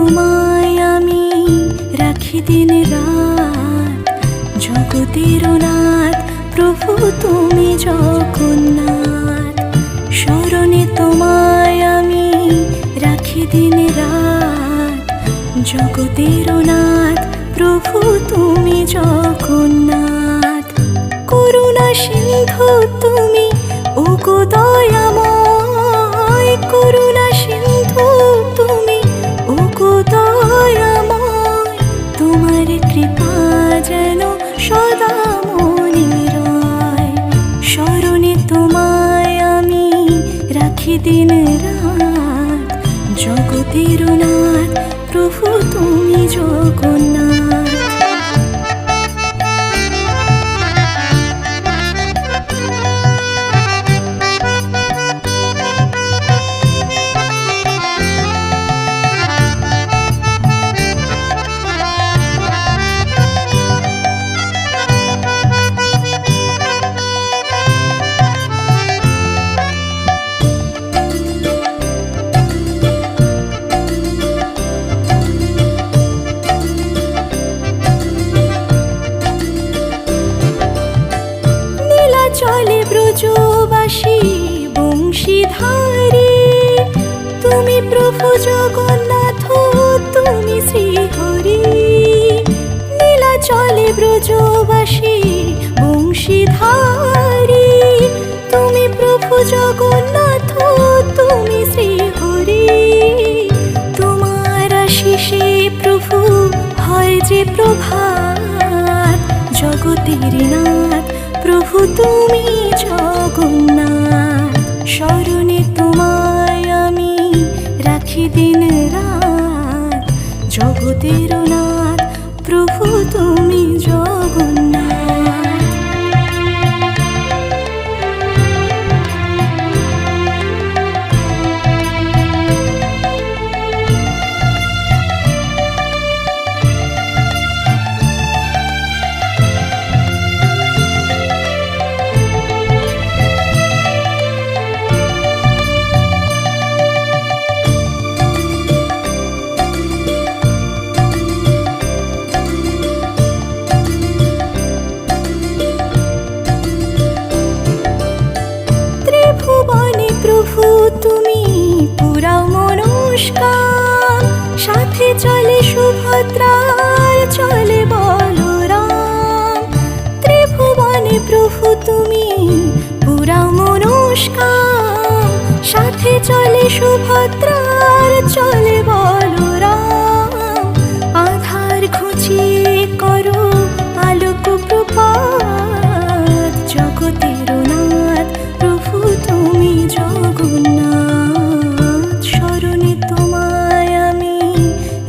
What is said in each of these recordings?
তোমায় আমি রাখি দিন রাত, জগতের নাথ প্রভু তুমি জগন্নাথ। স্মরণে তোমায় আমি রাখি দিন রাত, জগতের নাথ প্রভু তুমি জগন্নাথ। করুণা সিন্ধু তুমি ওগো দয়াময়, করুণা সিন্ধু তুমি ওগো দয়াময়। তোমার কৃপা যেন সদা মনে রয়, স্মরণে তোমায় আমি রাখি দিন রাত, জগতের নাথ প্রভু তুমি জগন্নাথ। চলে ব্রজবাসী বংশীধারী, তুমি প্রভু জগন্নাথ তুমি শ্রীহরি। নীলা চলে ব্রজবাসী বংশীধারী, তুমি প্রভু জগন্নাথ তুমি শ্রীহরি। তোমার আশিসে প্রভু হয় যে প্রভাত, জগতের নাথ প্রভু তুমি জগন্নাথ। স্মরণে তোমায় আমি রাখি দিন রাত, জগতের নাথ প্রভু তুমি জগন্নাথ। ত্রিভুবনে প্রভু তুমি পুরাও মনস্কাম, সাথে চলে সুভদ্রার চলে বলরাম। ত্রিভুবনে প্রভু তুমি পুরাও মনস্কাম, সাথে চলে সুভদ্রার চলে বলরাম। আধার ঘুচিয়ে করো আলোক প্রপাত, জগতের নাথ প্রভু তুমি জগন্নাথ। স্মরণে তোমায় আমি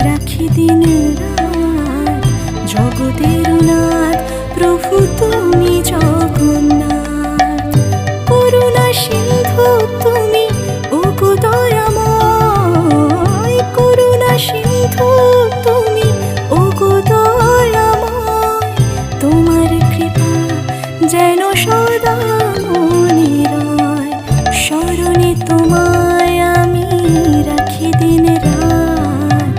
রাখি দিন রাত, জগতের নাথ প্রভু তুমি জগন্নাথ। করুণা সিন্ধু তুমি ওগো দয়াময়, করুণা সিন্ধু তুমি ওগো দয়াময়। তোমার কৃপা যেন সদা মনে রয়, স্মরণে তোমায় আমি রাখি দিন রাত,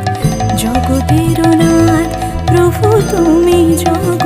জগতের নাথ প্রভু তুমি জগন্নাথ।